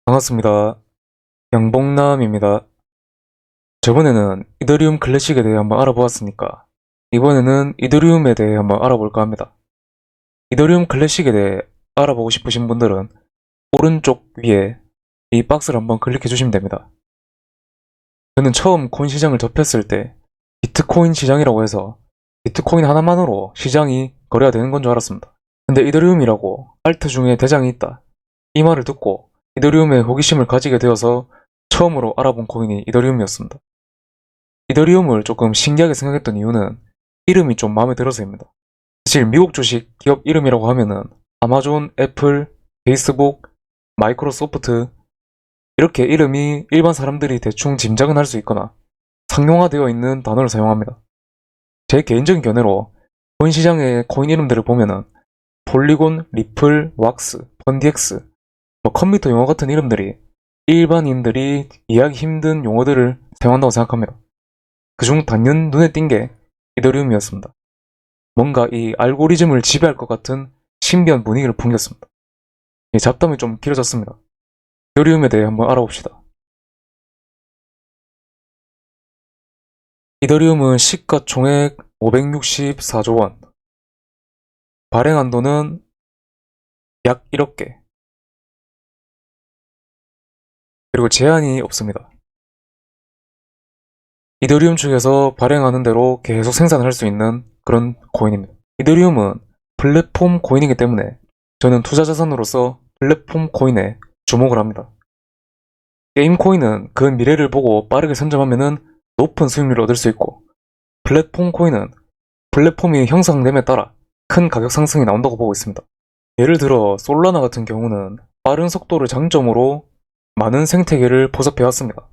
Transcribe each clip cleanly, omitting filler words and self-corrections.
반갑습니다. 양봉남입니다. 저번에는 이더리움 클래식에 대해 한번 알아보았으니까 이번에는 이더리움에 대해 한번 알아볼까 합니다. 이더리움 클래식에 대해 알아보고 싶으신 분들은 오른쪽 위에 이 박스를 한번 클릭해 주시면 됩니다. 저는 처음 코인 시장을 접했을 때 비트코인 시장이라고 해서 비트코인 하나만으로 시장이 거래가 되는 건 줄 알았습니다. 근데 이더리움이라고 알트 중에 대장이 있다. 이 말을 듣고 이더리움에 호기심을 가지게 되어서 처음으로 알아본 코인이 이더리움이었습니다. 이더리움을 조금 신기하게 생각했던 이유는 이름이 좀 마음에 들어서입니다. 사실 미국 주식 기업 이름이라고 하면은 아마존, 애플, 페이스북, 마이크로소프트 이렇게 이름이 일반 사람들이 대충 짐작은 할 수 있거나 상용화되어 있는 단어를 사용합니다. 제 개인적인 견해로 코인 시장의 코인 이름들을 보면은 폴리곤, 리플, 왁스, 펀디엑스, 컴퓨터 용어 같은 이름들이 일반인들이 이해하기 힘든 용어들을 사용한다고 생각합니다. 그중 단연 눈에 띈 게 이더리움이었습니다. 뭔가 이 알고리즘을 지배할 것 같은 신비한 분위기를 풍겼습니다. 이 잡담이 좀 길어졌습니다. 이더리움에 대해 한번 알아봅시다. 이더리움은 시가총액 564조 원, 발행 한도는 약 1억 개, 그리고 제한이 없습니다. 이더리움 측에서 발행하는 대로 계속 생산할 수 있는 그런 코인입니다. 이더리움은 플랫폼 코인이기 때문에 저는 투자 자산으로서 플랫폼 코인에 주목을 합니다. 게임 코인은 그 미래를 보고 빠르게 선점하면 높은 수익률을 얻을 수 있고, 플랫폼 코인은 플랫폼이 형성됨에 따라 큰 가격 상승이 나온다고 보고 있습니다. 예를 들어 솔라나 같은 경우는 빠른 속도를 장점으로 많은 생태계를 포섭해왔습니다.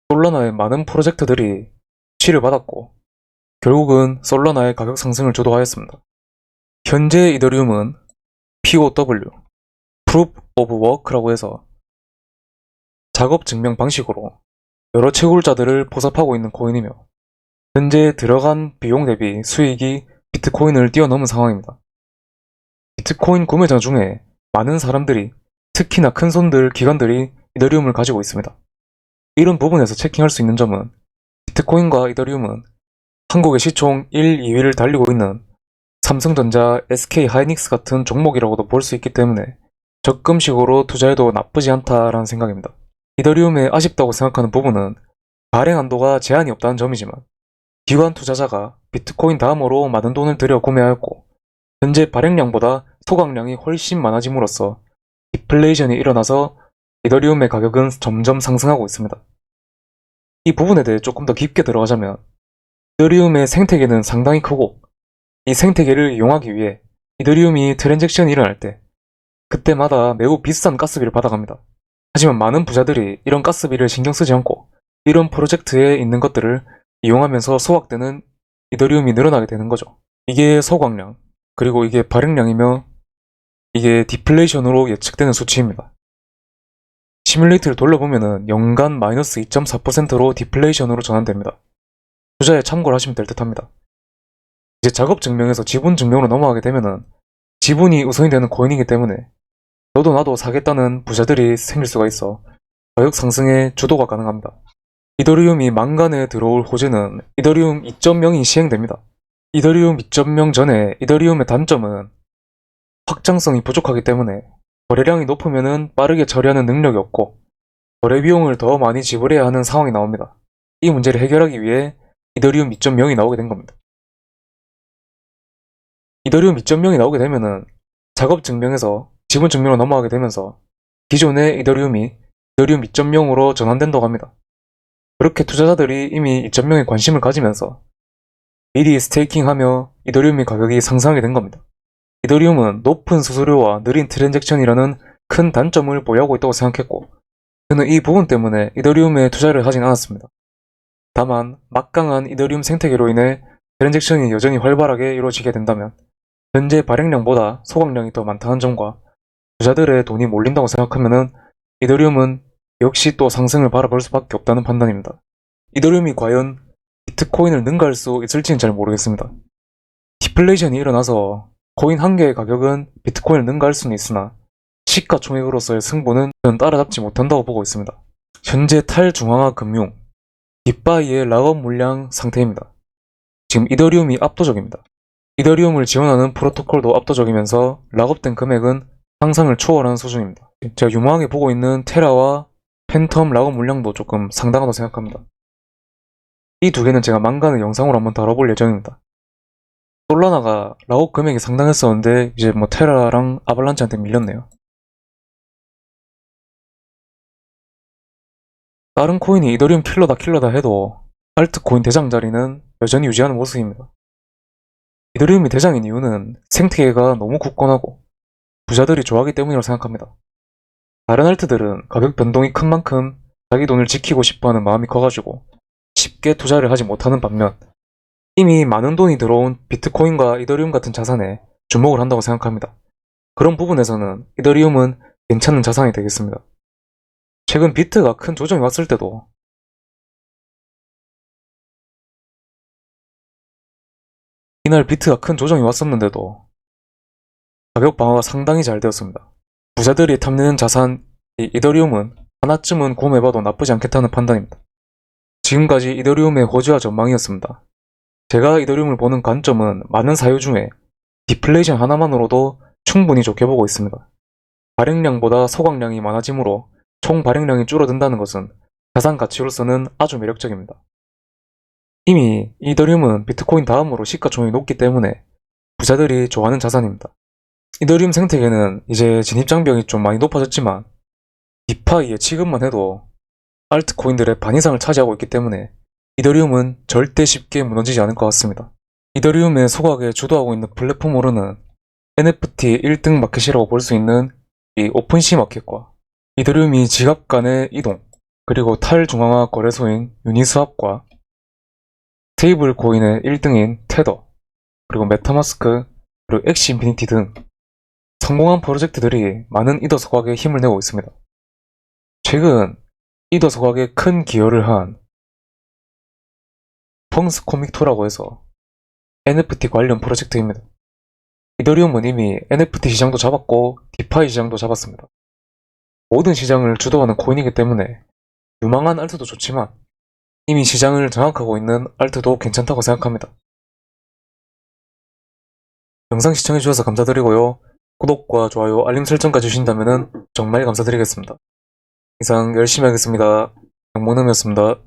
솔라나의 많은 프로젝트들이 지를 받았고 결국은 솔라나의 가격 상승을 주도하였습니다. 현재 이더리움은 POW, Proof of Work라고 해서 작업 증명 방식으로 여러 채굴자들을 포섭하고 있는 코인이며, 현재 들어간 비용 대비 수익이 비트코인을 뛰어넘은 상황입니다. 비트코인 구매자 중에 많은 사람들이, 특히나 큰 손들 기관들이 이더리움을 가지고 있습니다. 이런 부분에서 체킹할 수 있는 점은 비트코인과 이더리움은 한국의 시총 1, 2위를 달리고 있는 삼성전자, SK하이닉스 같은 종목이라고도 볼 수 있기 때문에 적금식으로 투자해도 나쁘지 않다라는 생각입니다. 이더리움에 아쉽다고 생각하는 부분은 발행 한도가 제한이 없다는 점이지만, 기관 투자자가 비트코인 다음으로 많은 돈을 들여 구매하였고 현재 발행량보다 소각량이 훨씬 많아짐으로써 디플레이션이 일어나서 이더리움의 가격은 점점 상승하고 있습니다. 이 부분에 대해 조금 더 깊게 들어가자면, 이더리움의 생태계는 상당히 크고 이 생태계를 이용하기 위해 이더리움이 트랜잭션이 일어날 때 그때마다 매우 비싼 가스비를 받아갑니다. 하지만 많은 부자들이 이런 가스비를 신경 쓰지 않고 이런 프로젝트에 있는 것들을 이용하면서 소각되는 이더리움이 늘어나게 되는 거죠. 이게 소각량, 그리고 이게 발행량이며 이게 디플레이션으로 예측되는 수치입니다. 시뮬레이터를 돌려보면 연간 마이너스 2.4%로 디플레이션으로 전환됩니다. 투자에 참고를 하시면 될 듯 합니다. 이제 작업 증명에서 지분 증명으로 넘어가게 되면은 지분이 우선이 되는 코인이기 때문에 너도 나도 사겠다는 부자들이 생길 수가 있어 가격 상승에 주도가 가능합니다. 이더리움이 만간에 들어올 호재는 이더리움 2.0이 시행됩니다. 이더리움 2.0 전에 이더리움의 단점은 확장성이 부족하기 때문에 거래량이 높으면 빠르게 처리하는 능력이 없고 거래 비용을 더 많이 지불해야 하는 상황이 나옵니다. 이 문제를 해결하기 위해 이더리움 2.0이 나오게 된 겁니다. 이더리움 2.0이 나오게 되면은 작업 증명에서 지분 증명으로 넘어가게 되면서 기존의 이더리움이 이더리움 2.0으로 전환된다고 합니다. 그렇게 투자자들이 이미 2.0에 관심을 가지면서 미리 스테이킹하며 이더리움의 가격이 상승하게 된 겁니다. 이더리움은 높은 수수료와 느린 트랜잭션이라는 큰 단점을 보유하고 있다고 생각했고, 저는 이 부분 때문에 이더리움에 투자를 하진 않았습니다. 다만 막강한 이더리움 생태계로 인해 트랜잭션이 여전히 활발하게 이루어지게 된다면 현재 발행량보다 소각량이 더 많다는 점과 투자들의 돈이 몰린다고 생각하면 이더리움은 역시 또 상승을 바라볼 수밖에 없다는 판단입니다. 이더리움이 과연 비트코인을 능가할 수 있을지는 잘 모르겠습니다. 디플레이션이 일어나서 코인 한 개의 가격은 비트코인을 능가할 수는 있으나 시가총액으로서의 승부는 저는 따라잡지 못한다고 보고 있습니다. 현재 탈중앙화 금융, 딥바이의 락업 물량 상태입니다. 지금 이더리움이 압도적입니다. 이더리움을 지원하는 프로토콜도 압도적이면서 락업된 금액은 상상을 초월하는 수준입니다. 제가 유망하게 보고 있는 테라와 팬텀 락업 물량도 조금 상당하다고 생각합니다. 이 두 개는 제가 만간의 영상으로 한번 다뤄볼 예정입니다. 솔라나가 락업 금액이 상당했었는데 이제 뭐 테라랑 아발란치한테 밀렸네요. 다른 코인이 이더리움 킬러다 해도 알트코인 대장 자리는 여전히 유지하는 모습입니다. 이더리움이 대장인 이유는 생태계가 너무 굳건하고 부자들이 좋아하기 때문이라고 생각합니다. 다른 알트들은 가격 변동이 큰 만큼 자기 돈을 지키고 싶어하는 마음이 커가지고 쉽게 투자를 하지 못하는 반면 이미 많은 돈이 들어온 비트코인과 이더리움 같은 자산에 주목을 한다고 생각합니다. 그런 부분에서는 이더리움은 괜찮은 자산이 되겠습니다. 최근 비트가 큰 조정이 왔을 때도 이날 비트가 큰 조정이 왔었는데도 가격 방어가 상당히 잘 되었습니다. 부자들이 탐내는 자산 이더리움은 하나쯤은 구매해봐도 나쁘지 않겠다는 판단입니다. 지금까지 이더리움의 호재와 전망이었습니다. 제가 이더리움을 보는 관점은 많은 사유 중에 디플레이션 하나만으로도 충분히 좋게 보고 있습니다. 발행량보다 소각량이 많아지므로 총 발행량이 줄어든다는 것은 자산 가치로서는 아주 매력적입니다. 이미 이더리움은 비트코인 다음으로 시가총액이 높기 때문에 부자들이 좋아하는 자산입니다. 이더리움 생태계는 이제 진입장벽이 좀 많이 높아졌지만 디파이의 지금만 해도 알트코인들의 반 이상을 차지하고 있기 때문에 이더리움은 절대 쉽게 무너지지 않을 것 같습니다. 이더리움의 소각에 주도하고 있는 플랫폼으로는 NFT 1등 마켓이라고 볼 수 있는 이 오픈시 마켓과 이더리움이 지갑 간의 이동, 그리고 탈중앙화 거래소인 유니스왑과 스테이블 코인의 1등인 테더, 그리고 메타마스크, 그리고 엑시 인피니티 등 성공한 프로젝트들이 많은 이더 소각에 힘을 내고 있습니다. 최근 이더 소각에 큰 기여를 한 펑스 코믹2라고 해서 NFT 관련 프로젝트입니다. 이더리움은 이미 NFT 시장도 잡았고 디파이 시장도 잡았습니다. 모든 시장을 주도하는 코인이기 때문에 유망한 알트도 좋지만 이미 시장을 장악하고 있는 알트도 괜찮다고 생각합니다. 영상 시청해주셔서 감사드리고요. 구독과 좋아요, 알림 설정까지 주신다면 정말 감사드리겠습니다. 이상 열심히 하겠습니다. 양모남이었습니다.